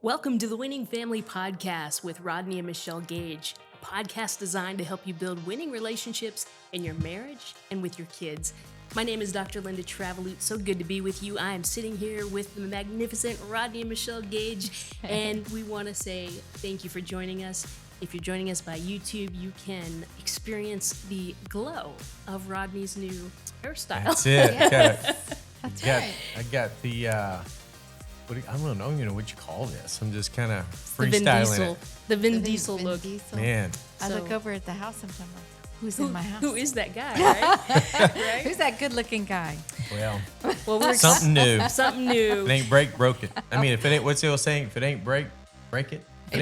Welcome to the Winning Family Podcast with Rodney and Michelle Gage, a podcast designed to help you build winning relationships in your marriage and with your kids. My name is Dr. Linda Travelut. So good to be with you. I am sitting here with the magnificent Rodney and Michelle Gage, and we want to say thank you for joining us. If you're joining us by YouTube, you can experience the glow of Rodney's new hairstyle. That's it. Yes. That's right. I got the, I don't know what you call this. I'm just kind of The Vin freestyling Diesel, it. the Vin Diesel Vin look. Diesel. Man, I So- look over at the house sometimes. Like, who's in my house? Who is that guy, right? Right? Who's that good-looking guy? well, Well, we're something new. something new. If it ain't break, broke it. I mean, if it ain't, what's the old saying? If it ain't break it. If it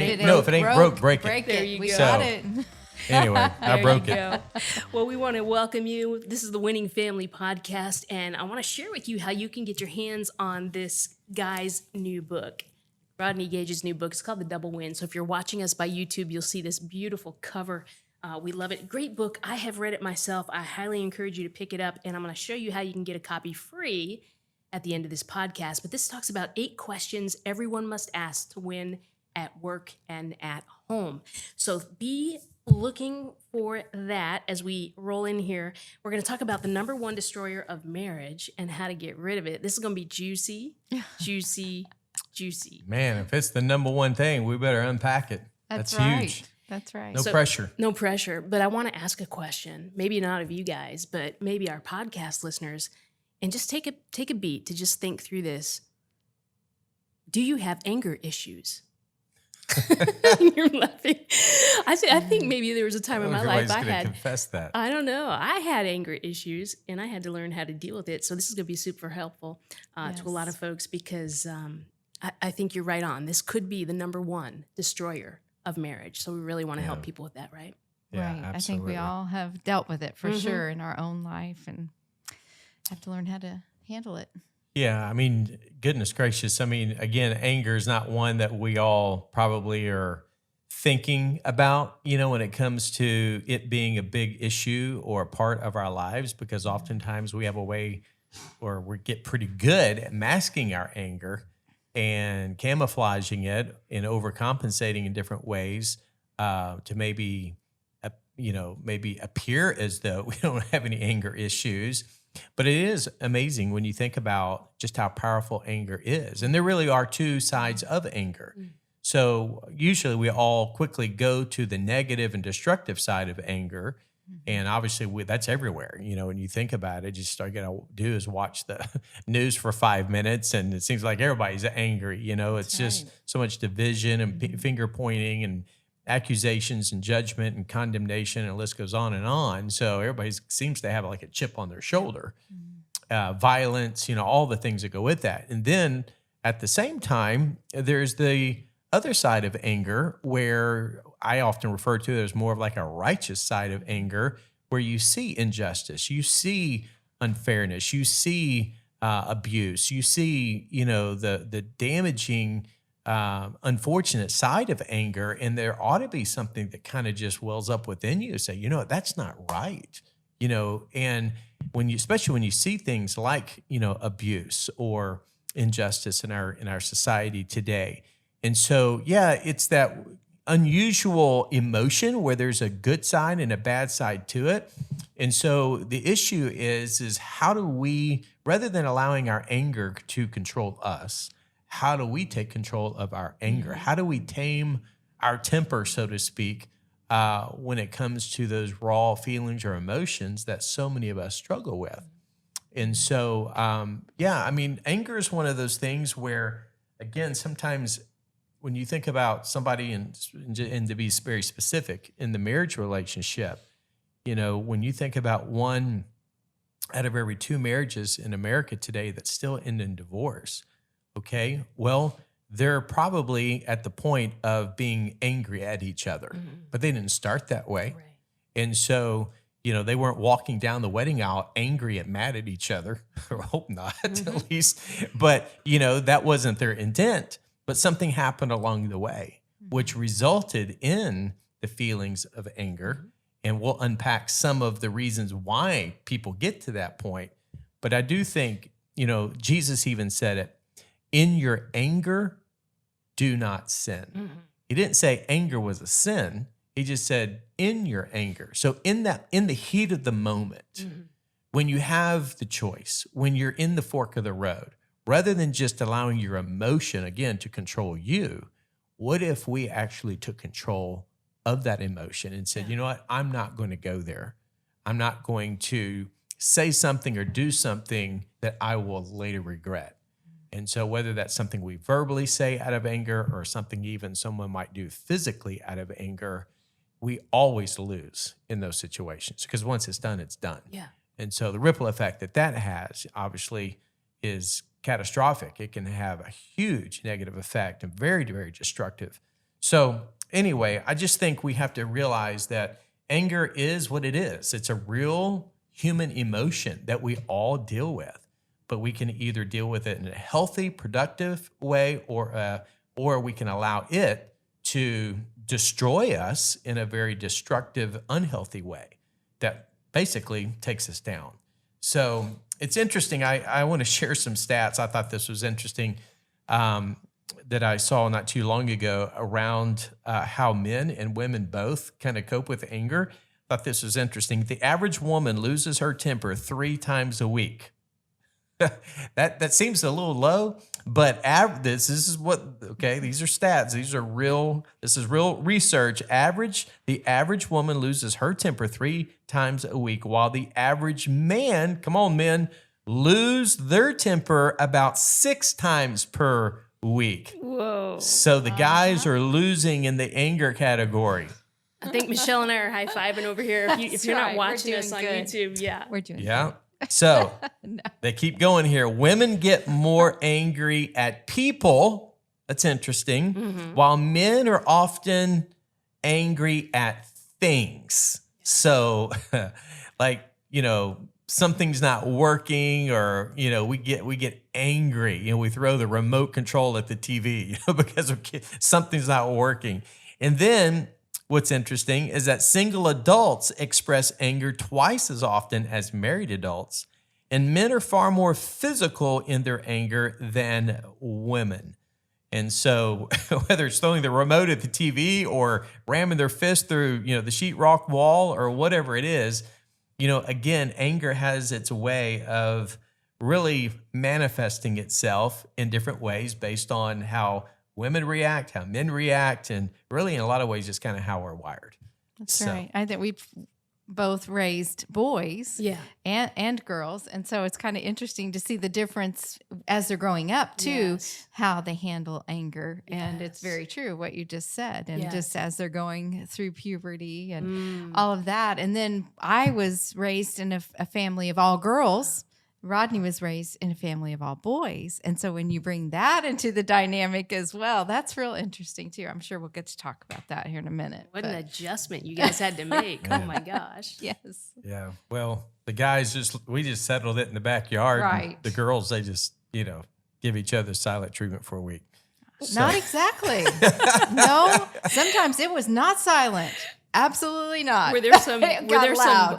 ain't broke, break it. Break There it. you We go. got So- it. Anyway, I There broke you it. go. Well, we want to welcome you. This is the Winning Family Podcast, and I want to share with you how you can get your hands on this guy's new book, Rodney Gage's new book. It's called The Double Win. So if you're watching us by YouTube, you'll see this beautiful cover. We love it. Great book. I have read it myself. I highly encourage you to pick it up, and I'm going to show you how you can get a copy free at the end of this podcast. But this talks about 8 questions everyone must ask to win at work and at home. So be looking for that as we roll in here. We're going to talk about the number one destroyer of marriage and how to get rid of it. This is going to be juicy, juicy, juicy. Man, if it's the number one thing, we better unpack it. That's right. huge. That's right. No So- pressure. No pressure, but I want to ask a question. Maybe not of you guys, but maybe our podcast listeners, and just take a beat to just think through this. Do you have anger issues? You're laughing. I think maybe there was a time in my life I gonna had. confess that. I don't know. I had anger issues, and I had to learn how to deal with it. So this is going to be super helpful to a lot of Yes. folks because I think you're right on. This could be the number one destroyer of marriage. So we really want to help Yeah. people with that, right? Yeah, right. I think absolutely. we all have dealt with it for Mhm. sure in our own life and have to learn how to handle it. Yeah, I mean, goodness gracious. I mean, again, anger is not one that we all probably are thinking about, when it comes to it being a big issue or a part of our lives, because oftentimes we have a way or we get pretty good at masking our anger and camouflaging it and overcompensating in different ways to maybe appear as though we don't have any anger issues. But it is amazing when you think about just how powerful anger is. And there really are two sides of anger. So usually we all quickly go to the negative and destructive side of anger. And obviously that's everywhere. When you think about it, just all you got to do is watch the news for 5 minutes and it seems like everybody's angry. It's That's just right. so much division and finger pointing and accusations and judgment and condemnation, and the list goes on and on. So everybody seems to have like a chip on their shoulder, violence, all the things that go with that. And then at the same time, there's the other side of anger where I often refer to it as more of like a righteous side of anger, where you see injustice, you see unfairness, you see abuse, you see, the damaging unfortunate side of anger, and there ought to be something that kind of just wells up within you to say, that's not right, and especially when you see things like, abuse or injustice in our society today. And so, yeah, it's that unusual emotion where there's a good side and a bad side to it. And so the issue is how do we, rather than allowing our anger to control us, how do we take control of our anger? How do we tame our temper, so to speak, when it comes to those raw feelings or emotions that so many of us struggle with? And so, anger is one of those things where, again, sometimes when you think about somebody and to be very specific in the marriage relationship, when you think about 1 out of every 2 marriages in America today that still end in divorce, okay, well, they're probably at the point of being angry at each other, but they didn't start that way. Right. And so, they weren't walking down the wedding aisle angry and mad at each other, or hope not, at least. But, that wasn't their intent. But something happened along the way, which resulted in the feelings of anger. And we'll unpack some of the reasons why people get to that point. But I do think, Jesus even said it, in your anger, do not sin. He didn't say anger was a sin. He just said in your anger. So in the heat of the moment, when you have the choice, when you're in the fork of the road, rather than just allowing your emotion again to control you, what if we actually took control of that emotion and said, you know what, I'm not going to go there. I'm not going to say something or do something that I will later regret. And so whether that's something we verbally say out of anger or something even someone might do physically out of anger, we always lose in those situations because once it's done, it's done. Yeah. And so the ripple effect that has obviously is catastrophic. It can have a huge negative effect and very, very destructive. So anyway, I just think we have to realize that anger is what it is. It's a real human emotion that we all deal with, but we can either deal with it in a healthy, productive way, or we can allow it to destroy us in a very destructive, unhealthy way that basically takes us down. So it's interesting. I want to share some stats. I thought this was interesting that I saw not too long ago around how men and women both kind of cope with anger. I thought this was interesting. The average woman loses her temper 3 times a week. that seems a little low, but this is what, okay, these are stats. This is real research. The average woman loses her temper 3 times a week, while the average man, come on men, lose their temper about 6 times per week. Whoa. So the guys are losing in the anger category. I think Michelle and I are high-fiving over here. If you're not right. watching We're us on doing good. YouTube, yeah. We're doing Yeah. So they keep going here. Women get more angry at people. That's interesting. While men are often angry at things. So like, something's not working or, we get angry. We throw the remote control at the TV, because something's not working. And then what's interesting is that single adults express anger twice as often as married adults, and men are far more physical in their anger than women. And so whether it's throwing the remote at the TV or ramming their fist through, the sheetrock wall or whatever it is, again, anger has its way of really manifesting itself in different ways based on how women react, how men react, and really in a lot of ways just kind of how we're wired. That's right. I think we've both raised boys and girls. And so it's kind of interesting to see the difference as they're growing up too, how they handle anger. And it's very true what you just said. And just as they're going through puberty and all of that. And then I was raised in a family of all girls. Rodney was raised in a family of all boys. And so when you bring that into the dynamic as well, that's real interesting too. I'm sure we'll get to talk about that here in a minute. What an adjustment you guys had to make. Oh my gosh. Yes. Yeah. Well, the guys we just settled it in the backyard. Right. The girls, they just, give each other silent treatment for a week. So. Not exactly. No, sometimes it was not silent. Absolutely not. Were there some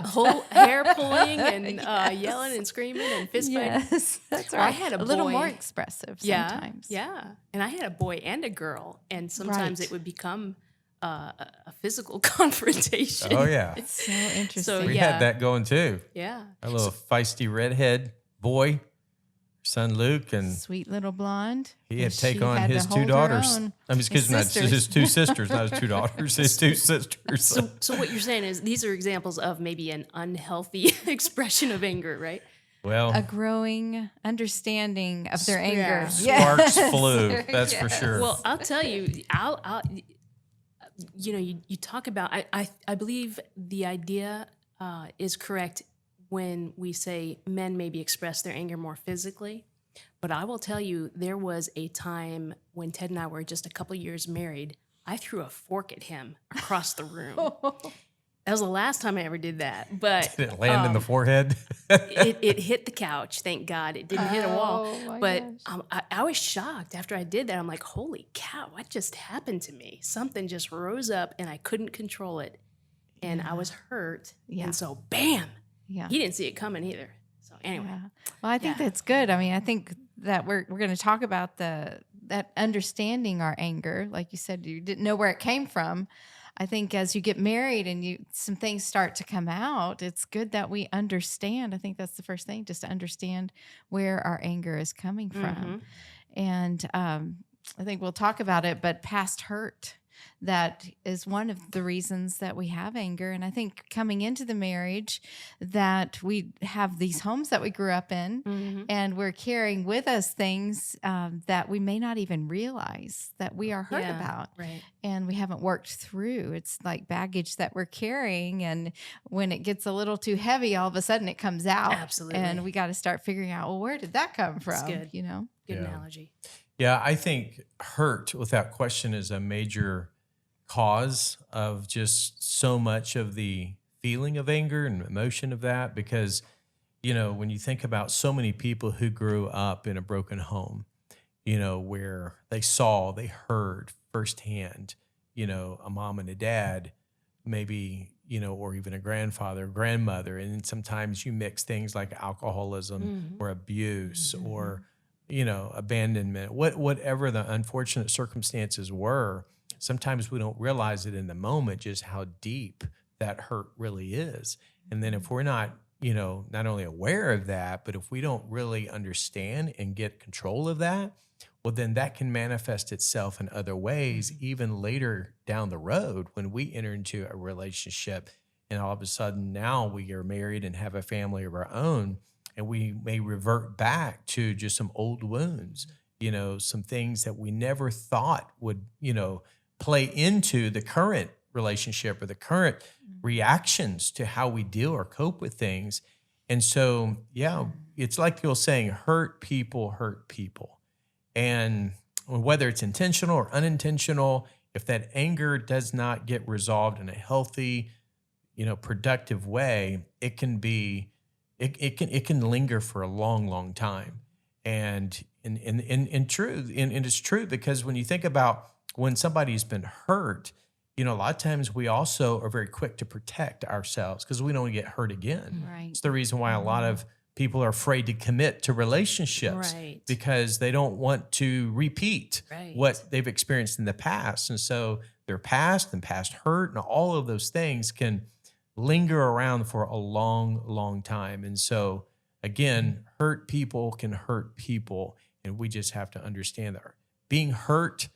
whole hair pulling and yelling and screaming and fist fighting? Yes, that's right. I had a little boy. more expressive sometimes. Yeah. And I had a boy and a girl, and sometimes it would become a physical confrontation. Oh yeah, it's so interesting. So, we had that going too. Yeah, a little feisty redhead boy, son Luke, and sweet little blonde. He had to take on his 2 daughters. Excuse me, his 2 sisters, not his 2 daughters, his 2 sisters. So what you're saying is these are examples of maybe an unhealthy expression of anger, right? Well, a growing understanding of their anger. Sparks flew. That's for sure. Well, I'll tell you, you talk about, I believe the idea is correct when we say men maybe express their anger more physically. But I will tell you, there was a time when Ted and I were just a couple years married, I threw a fork at him across the room. That was the last time I ever did that. But did it land in the forehead? it hit the couch, thank God. It didn't hit a wall. But I was shocked after I did that. I'm like, holy cow, what just happened to me? Something just rose up and I couldn't control it. And I was hurt. And so, bam. Yeah. He didn't see it coming either. So anyway. Yeah. Well, I think that's good. I mean, I think that we're going to talk about the that understanding our anger, like you said, you didn't know where it came from. I think as you get married and some things start to come out, it's good that we understand. I think that's the first thing, just to understand where our anger is coming from. And I think we'll talk about it, but past hurt, that is one of the reasons that we have anger. And I think coming into the marriage, that we have these homes that we grew up in, and we're carrying with us things that we may not even realize that we are hurt about. Right. And we haven't worked through. It's like baggage that we're carrying. And when it gets a little too heavy, all of a sudden it comes out. Absolutely. And we got to start figuring out, well, where did that come from? That's good. You know? Good analogy. Yeah, I think hurt, without question, is a major cause of just so much of the feeling of anger and emotion of that. Because, when you think about so many people who grew up in a broken home, where they heard firsthand, a mom and a dad, maybe, or even a grandfather, or grandmother. And then sometimes you mix things like alcoholism or abuse or abandonment, whatever the unfortunate circumstances were. Sometimes we don't realize it in the moment, just how deep that hurt really is. And then if we're not, not only aware of that, but if we don't really understand and get control of that, well, then that can manifest itself in other ways, even later down the road when we enter into a relationship and all of a sudden now we are married and have a family of our own. And we may revert back to just some old wounds, some things that we never thought would, play into the current relationship or the current reactions to how we deal or cope with things. And so, it's like you're saying, hurt people. And whether it's intentional or unintentional, if that anger does not get resolved in a healthy, productive way, it can be it can linger for a long, long time. And it's true because when you think about when somebody's been hurt, a lot of times we also are very quick to protect ourselves because we don't get hurt again. Right. It's the reason why a lot of people are afraid to commit to relationships because they don't want to repeat what they've experienced in the past. And so their past and past hurt and all of those things can linger around for a long, long time. And so, again, hurt people can hurt people, and we just have to understand that being hurt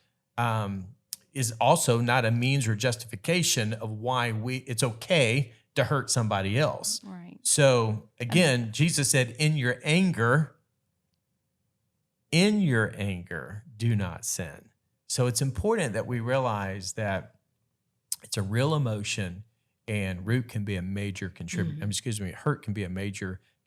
is also not a means or justification of why it's okay to hurt somebody else. Right. So, again, Jesus said, in your anger, do not sin. So it's important that we realize that it's a real emotion. And hurt can be a major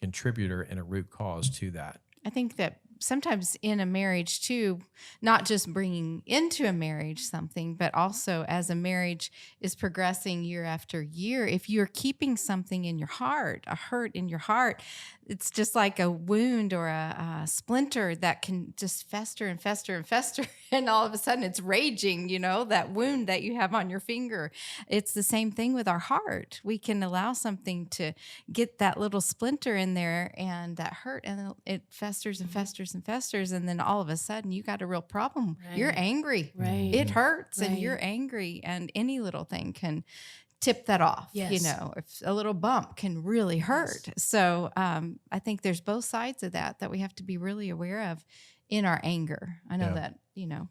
contributor and a root cause to that. I think that sometimes in a marriage too, not just bringing into a marriage something, but also as a marriage is progressing year after year, if you're keeping something in your heart, a hurt in your heart, it's just like a wound or a splinter that can just fester and fester and fester. And all of a sudden it's raging, that wound that you have on your finger. It's the same thing with our heart. We can allow something to get that little splinter in there and that hurt, and it festers and festers and festers. And then all of a sudden you got a real problem. Right. You're angry. Right. It hurts and you're angry, and any little thing can tip that off. Yes. If a little bump can really hurt. Yes. So I think there's both sides of that we have to be really aware of in our anger. I know that,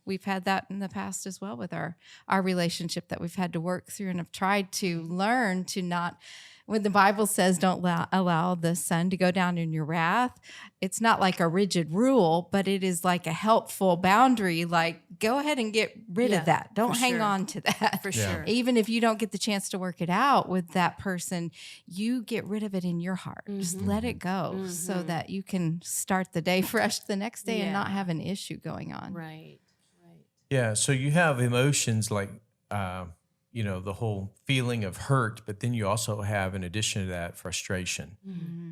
we've had that in the past as well with our relationship that we've had to work through, and have tried to learn to not, when the Bible says don't allow the sun to go down in your wrath, it's not like a rigid rule, but it is like a helpful boundary. Like, go ahead and get rid of that. Don't hang on to that. For sure. Even if you don't get the chance to work it out with that person, you get rid of it in your heart. Just let it go so that you can start the day fresh the next day and not have an issue going on. Right. Yeah. So you have emotions like, the whole feeling of hurt, but then you also have, in addition to that, frustration.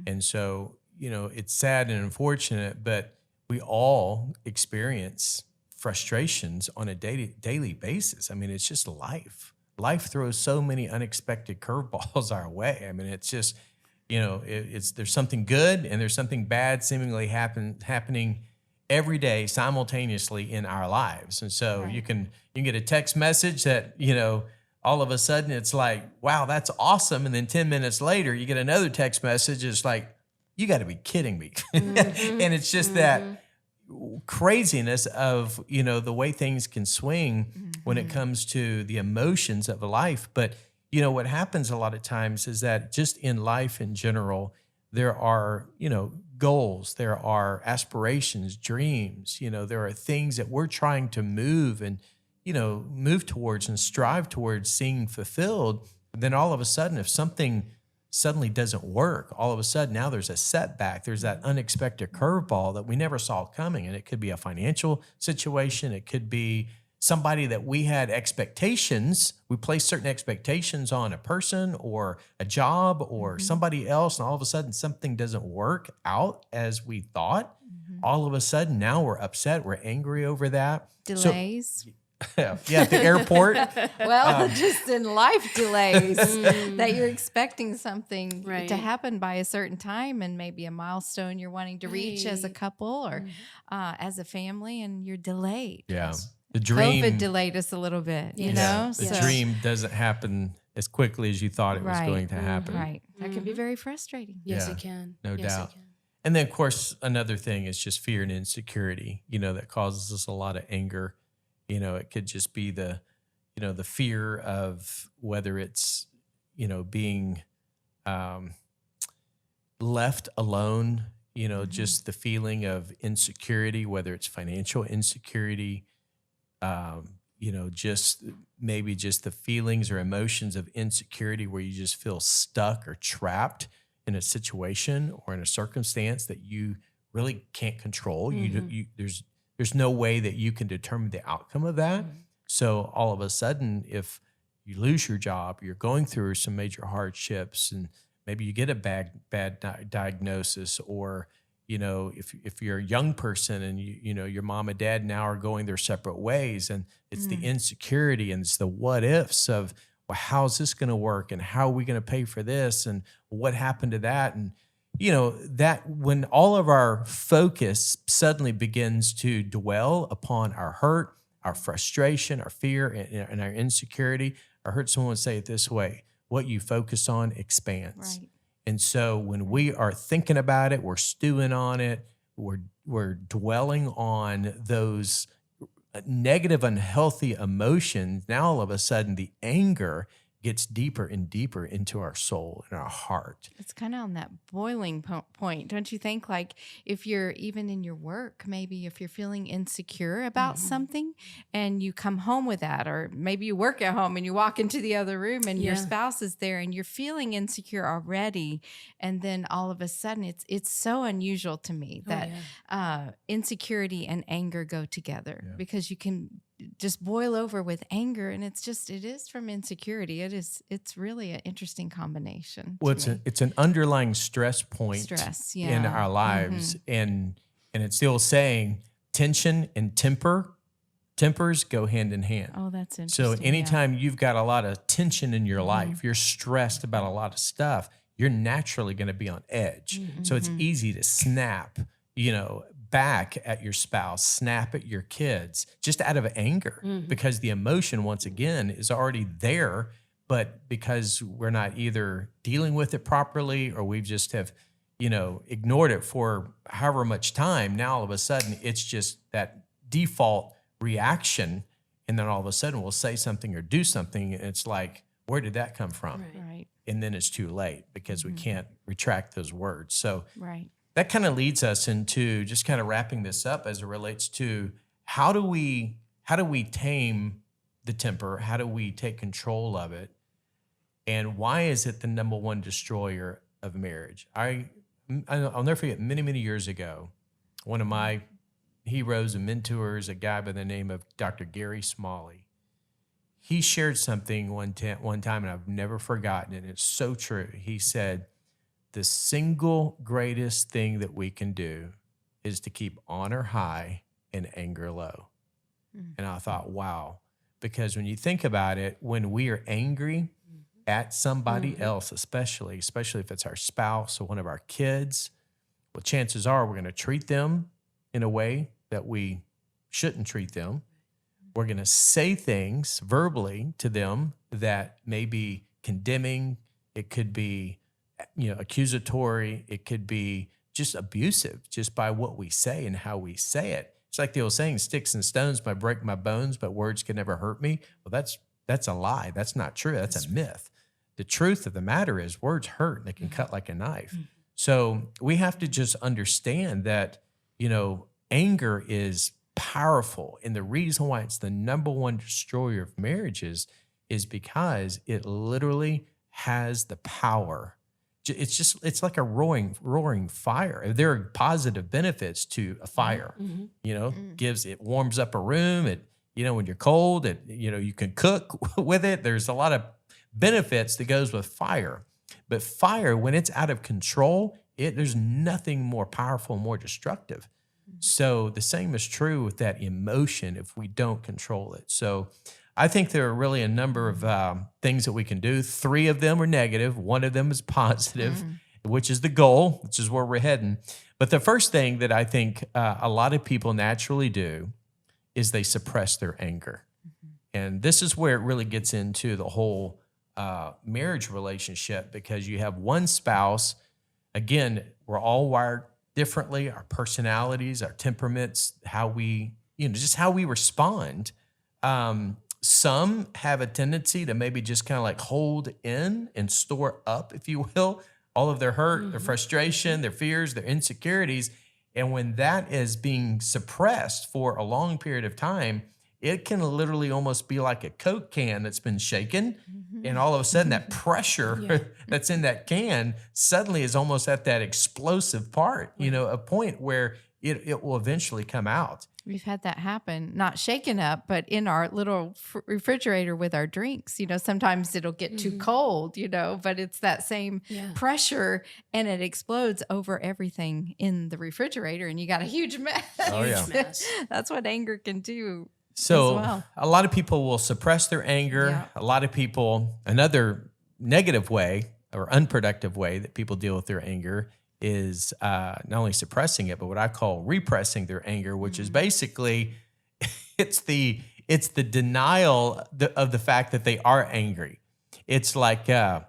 And so, it's sad and unfortunate, but we all experience frustrations on a daily basis. I mean, it's just life. Life throws so many unexpected curveballs our way. I mean, it's just, there's something good and there's something bad seemingly happening every day simultaneously in our lives. And so you can get a text message that, you know, all of a sudden it's like, wow, that's awesome. And then 10 minutes later, you get another text message. It's like, you got to be kidding me. And it's just that craziness of, you know, the way things can swing when it comes to the emotions of life. But, you know, what happens a lot of times is that just in life in general, there are, you know, goals, there are aspirations, dreams, you know, there are things that we're trying to move and, you know, move towards and strive towards seeing fulfilled. Then all of a sudden, if something suddenly doesn't work, all of a sudden now there's a setback. There's that unexpected curveball that we never saw coming. And it could be a financial situation. It could be somebody that we had expectations. We placed certain expectations on a person or a job or somebody else. And all of a sudden something doesn't work out as we thought. All of a sudden now we're upset. We're angry over that. Delays. Yeah, at the airport. Well, just in life delays that you're expecting something to happen by a certain time and maybe a milestone you're wanting to reach as a couple or as a family, and you're delayed. Yeah. The dream. COVID delayed us a little bit, you know? The dream doesn't happen as quickly as you thought it was going to happen. Right. That can be very frustrating. Yes, it can. No Yes, doubt. it can. And then, of course, another thing is just fear and insecurity, you know, that causes us a lot of anger. You know, it could just be the fear of whether it's, you know, being left alone, you know, just the feeling of insecurity, whether it's financial insecurity, you know, just maybe just the feelings or emotions of insecurity where you just feel stuck or trapped in a situation or in a circumstance that you really can't control. There's no way that you can determine the outcome of that. So all of a sudden, if you lose your job, you're going through some major hardships, and maybe you get a bad diagnosis, or, you know, if you're a young person and you know your mom and dad now are going their separate ways, and it's the insecurity and it's the what ifs of, well, how's this going to work, and how are we going to pay for this, and what happened to that, and you know, that when all of our focus suddenly begins to dwell upon our hurt, our frustration, our fear, and our insecurity, I heard someone say it this way: what you focus on expands. Right. And so when we are thinking about it, we're stewing on it, we're dwelling on those negative, unhealthy emotions. Now all of a sudden the anger gets deeper and deeper into our soul and our heart. It's kind of on that boiling point, don't you think? Like if you're even in your work, maybe if you're feeling insecure about something and you come home with that, or maybe you work at home and you walk into the other room and your spouse is there and you're feeling insecure already. And then all of a sudden it's so unusual to me that insecurity and anger go together because you can just boil over with anger, and it is from insecurity. It's really an interesting combination. Well, it's an underlying stress point in our lives, and it's still saying tension and tempers go hand in hand. Oh, that's interesting. So anytime you've got a lot of tension in your life, you're stressed about a lot of stuff, you're naturally going to be on edge. So it's easy to snap, you know, back at your spouse, snap at your kids, just out of anger, because the emotion, once again, is already there, but because we're not either dealing with it properly or we just have, you know, ignored it for however much time, now all of a sudden it's just that default reaction, and then all of a sudden we'll say something or do something, and it's like, where did that come from? Right. And then it's too late because we can't retract those words. So that kind of leads us into just kind of wrapping this up as it relates to how do we tame the temper? How do we take control of it? And why is it the number one destroyer of marriage? I'll never forget, many, many years ago, one of my heroes and mentors, a guy by the name of Dr. Gary Smalley, he shared something one time, and I've never forgotten it. It's so true. He said, the single greatest thing that we can do is to keep honor high and anger low. And I thought, wow, because when you think about it, when we are angry at somebody else, especially if it's our spouse or one of our kids, well, chances are we're going to treat them in a way that we shouldn't treat them. We're going to say things verbally to them that may be condemning. It could be, accusatory. It could be just abusive just by what we say and how we say it. It's like the old saying, sticks and stones might break my bones, but words can never hurt me. Well, that's a lie. That's not true. That's a myth. The truth of the matter is words hurt and they can cut like a knife. So we have to just understand that, anger is powerful. And the reason why it's the number one destroyer of marriages is because it literally has the power. It's like a roaring fire. There are positive benefits to a fire. It warms up a room. When you're cold, you can cook with it. There's a lot of benefits that goes with fire. But fire, when it's out of control, there's nothing more powerful, more destructive. So the same is true with that emotion if we don't control it. So I think there are really a number of things that we can do. 3 of them are negative. 1 of them is positive, which is the goal, which is where we're heading. But the first thing that I think a lot of people naturally do is they suppress their anger. And this is where it really gets into the whole marriage relationship, because you have one spouse. Again, we're all wired differently, our personalities, our temperaments, how we, just how we respond. Some have a tendency to maybe just kind of like hold in and store up, if you will, all of their hurt, their frustration, their fears, their insecurities. And when that is being suppressed for a long period of time, it can literally almost be like a Coke can that's been shaken. And all of a sudden that pressure that's in that can suddenly is almost at that explosive part, a point where it will eventually come out. We've had that happen, not shaken up, but in our little refrigerator with our drinks. Sometimes it'll get too cold, but it's that same pressure and it explodes over everything in the refrigerator and you got a huge mess. Oh, yeah. That's what anger can do. So a lot of people will suppress their anger. Yeah. A lot of people, another negative way or unproductive way that people deal with their anger is not only suppressing it, but what I call repressing their anger, which is basically it's the denial of the fact that they are angry. It's like, and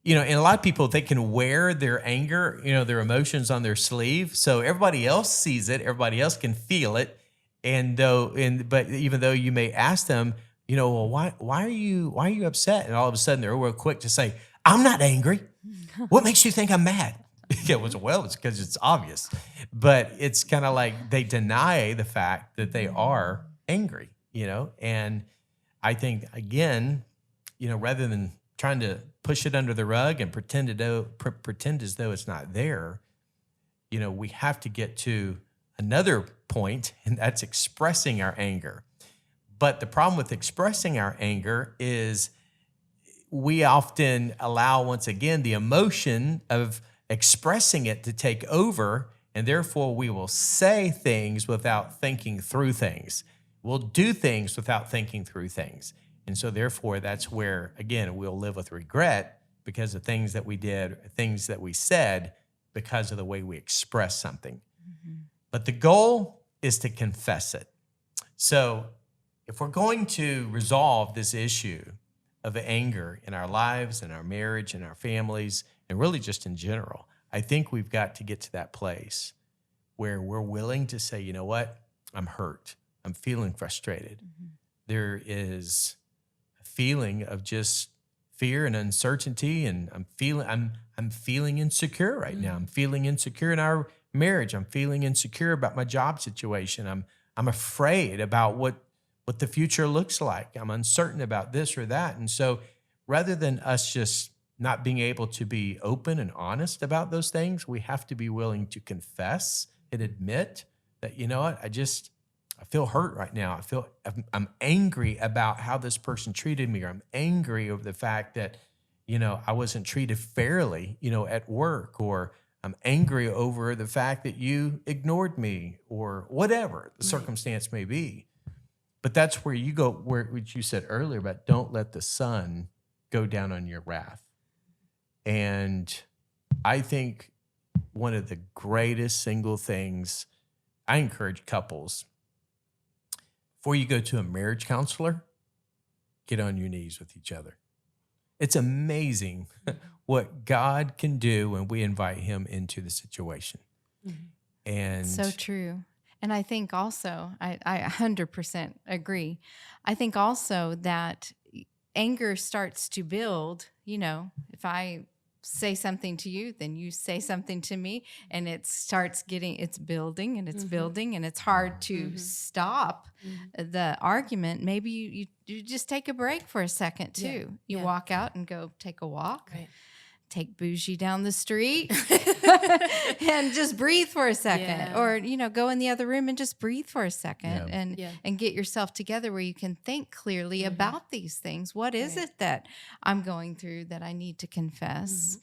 a lot of people, they can wear their anger, their emotions on their sleeve. So everybody else sees it. Everybody else can feel it. But even though you may ask them, well, why are you upset? And all of a sudden they're real quick to say, I'm not angry. What makes you think I'm mad? It's because it's obvious. But it's kind of like they deny the fact that they are angry, and I think, again, rather than trying to push it under the rug and pretend as though it's not there, we have to get to another point, and that's expressing our anger. But the problem with expressing our anger is we often allow, once again, the emotion of expressing it to take over, and therefore we will say things without thinking through things. We'll do things without thinking through things. And so therefore that's where, again, we'll live with regret because of things that we did, things that we said, because of the way we express something. But the goal is to confess it. So if we're going to resolve this issue of anger in our lives, in our marriage, in our families, and really just in general, I think we've got to get to that place where we're willing to say, you know what, I'm hurt. I'm feeling frustrated. There is a feeling of just fear and uncertainty, and I'm feeling insecure right now. I'm feeling insecure in our marriage. I'm feeling insecure about my job situation. I'm afraid about what the future looks like. I'm uncertain about this or that. And so rather than us just not being able to be open and honest about those things, we have to be willing to confess and admit that, you know what, I feel hurt right now. I'm angry about how this person treated me, or I'm angry over the fact that, I wasn't treated fairly, at work, or I'm angry over the fact that you ignored me, or whatever the circumstance may be. But that's where you go, what you said earlier about don't let the sun go down on your wrath. And I think one of the greatest single things I encourage couples, before you go to a marriage counselor, get on your knees with each other. It's amazing what God can do when we invite him into the situation. And so true. And I think also, I 100% agree. I think also that anger starts to build, if I say something to you, then you say something to me, and it's building and it's building, and it's hard to stop the argument. Maybe you just take a break for a second too. You walk out and go take a walk. Right. Take Bougie down the street and just breathe for a second, or go in the other room and just breathe for a second, and get yourself together where you can think clearly about these things. What is it that I'm going through that I need to confess,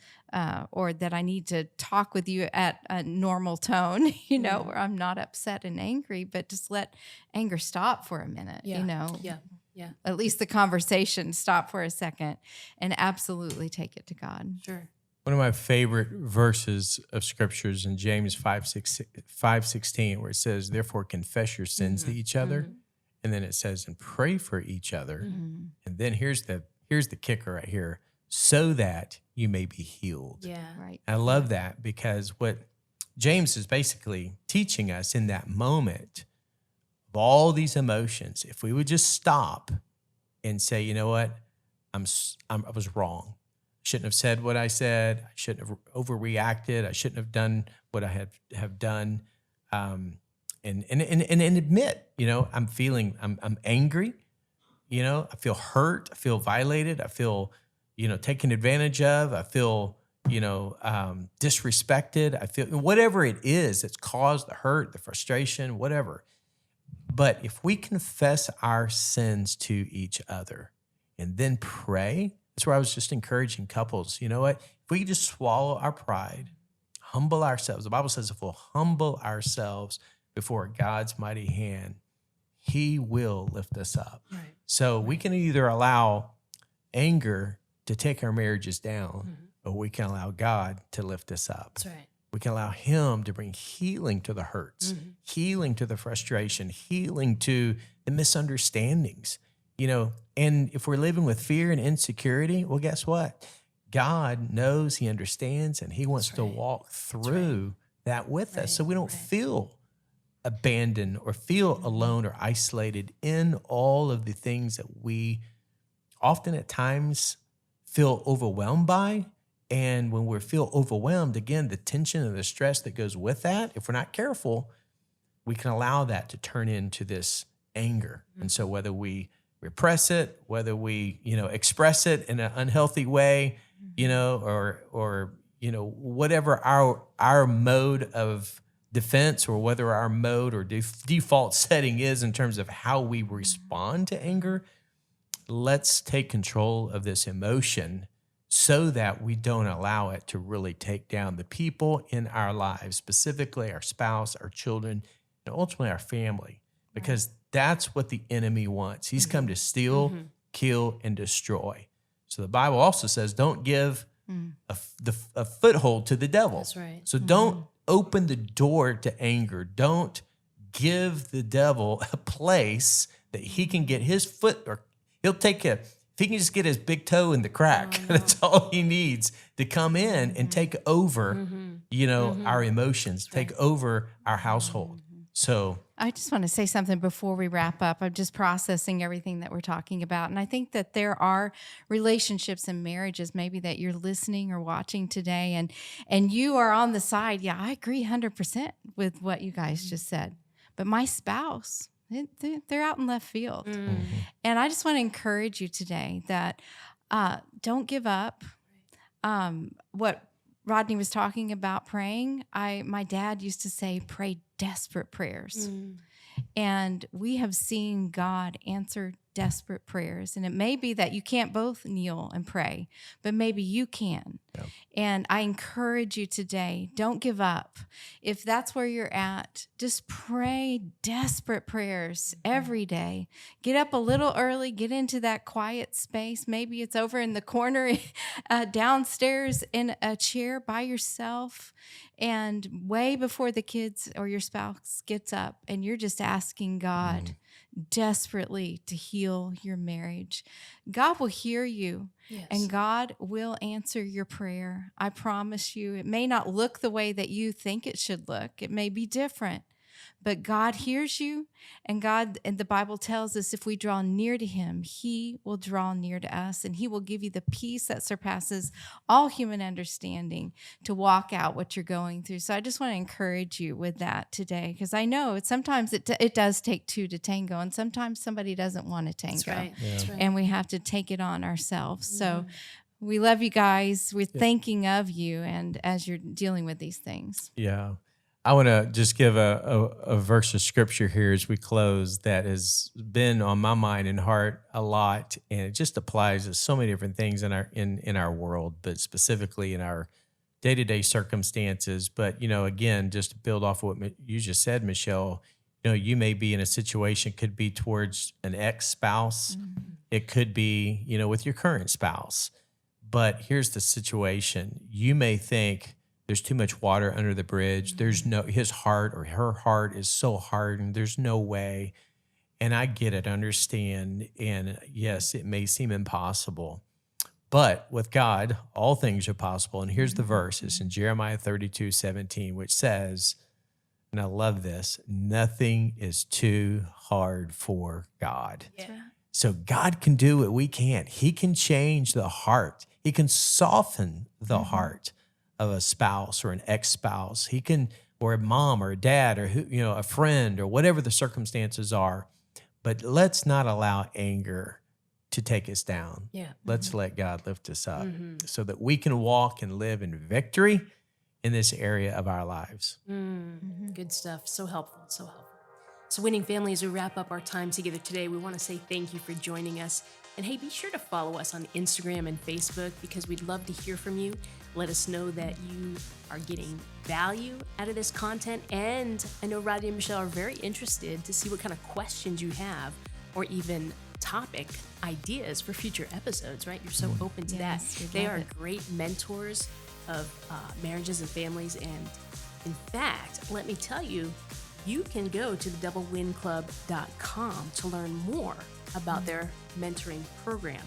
or that I need to talk with you at a normal tone, where I'm not upset and angry, but just let anger stop for a minute, Yeah. At least the conversation stop for a second and absolutely take it to God. Sure. One of my favorite verses of scriptures in James 5:16, where it says, therefore confess your sins to each other. And then it says, and pray for each other. And then here's the kicker right here, so that you may be healed. Yeah. Right. I love that, because what James is basically teaching us in that moment, all these emotions, if we would just stop and say, you know what, I was wrong. I shouldn't have said what I said. I shouldn't have overreacted. I shouldn't have done what I have done. And admit, I'm angry. I feel hurt. I feel violated. I feel, taken advantage of. I feel, disrespected. I feel whatever it is that's caused the hurt, the frustration, whatever. But if we confess our sins to each other and then pray, that's where I was just encouraging couples. You know what? If we just swallow our pride, humble ourselves, the Bible says if we'll humble ourselves before God's mighty hand, he will lift us up. Right. So we can either allow anger to take our marriages down, or we can allow God to lift us up. That's right. We can allow him to bring healing to the hurts, healing to the frustration, healing to the misunderstandings, and if we're living with fear and insecurity, well, guess what? God knows, he understands, and he wants to walk through that with us, so we don't feel abandoned or feel alone or isolated in all of the things that we often at times feel overwhelmed by. And when we feel overwhelmed, again, the tension and the stress that goes with that, if we're not careful, we can allow that to turn into this anger. And so whether we repress it, whether we, express it in an unhealthy way, or whatever our mode of defense, or whether our mode or default setting is in terms of how we respond to anger, let's take control of this emotion so that we don't allow it to really take down the people in our lives, specifically our spouse, our children, and ultimately our family, because that's what the enemy wants. He's come to steal, kill, and destroy. So the Bible also says, don't give a foothold to the devil. That's right. So don't open the door to anger. Don't give the devil a place that he can get his foot, or he'll take if he can just get his big toe in the crack, that's all he needs to come in and take over, our emotions, take over our household. So I just want to say something before we wrap up. I'm just processing everything that we're talking about. And I think that there are relationships and marriages maybe that you're listening or watching today, and you are on the side. Yeah, I agree 100% with what you guys just said. But my spouse, they're out in left field. And I just want to encourage you today that don't give up. What Rodney was talking about praying, my dad used to say, pray desperate prayers. And we have seen God answer desperate prayers. And it may be that you can't both kneel and pray, but maybe you can. Yeah. And I encourage you today, don't give up. If that's where you're at, just pray desperate prayers every day. Get up a little early, get into that quiet space. Maybe it's over in the corner downstairs in a chair by yourself, and way before the kids or your spouse gets up, and you're just asking God desperately to heal your marriage. God will hear you. Yes. And God will answer your prayer. I promise you. It may not look the way that you think it should look. It may be different. But God hears you, and the Bible tells us if we draw near to him, he will draw near to us, and he will give you the peace that surpasses all human understanding to walk out what you're going through. So I just want to encourage you with that today, because I know sometimes it does take two to tango, and sometimes somebody doesn't want to tango. That's right. Yeah. That's right. And we have to take it on ourselves. Mm-hmm. So we love you guys. We're thinking of you, and as you're dealing with these things. Yeah. I want to just give a verse of scripture here as we close that has been on my mind and heart a lot, and it just applies to so many different things in our world, but specifically in our day-to-day circumstances. But, again, just to build off of what you just said, Michelle, you may be in a situation, could be towards an ex-spouse. Mm-hmm. It could be, with your current spouse. But here's the situation. You may think, there's too much water under the bridge. There's his heart or her heart is so hardened. There's no way. And I get it, understand. And yes, it may seem impossible. But with God, all things are possible. And here's the verse. It's in Jeremiah 32:17, which says, and I love this, nothing is too hard for God. Yeah. So God can do what we can't. He can change the heart. He can soften the heart of a spouse or an ex-spouse. He can, or a mom or a dad or a friend or whatever the circumstances are. But let's not allow anger to take us down. Yeah. Let's let God lift us up so that we can walk and live in victory in this area of our lives. Good stuff. So helpful. So helpful. So Winning Family, as we wrap up our time together today, we want to say thank you for joining us. And hey, be sure to follow us on Instagram and Facebook, because we'd love to hear from you. Let us know that you are getting value out of this content. And I know Rodney and Michelle are very interested to see what kind of questions you have, or even topic ideas for future episodes, right? You're so open to that. They are great mentors of marriages and families. And in fact, let me tell you, you can go to thedoublewin.club.com to learn more about their mentoring program.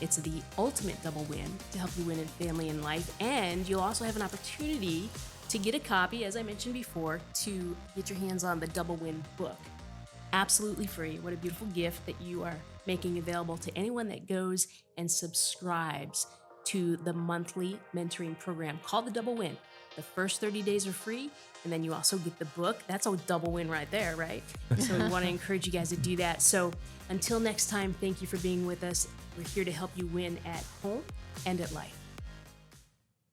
It's the ultimate double win to help you win in family and life. And you'll also have an opportunity to get a copy, as I mentioned before, to get your hands on the Double Win book. Absolutely free. What a beautiful gift that you are making available to anyone that goes and subscribes to the monthly mentoring program called the Double Win. The first 30 days are free, and then you also get the book. That's a double win right there, right? So we want to encourage you guys to do that. So until next time, thank you for being with us. We're here to help you win at home and at life.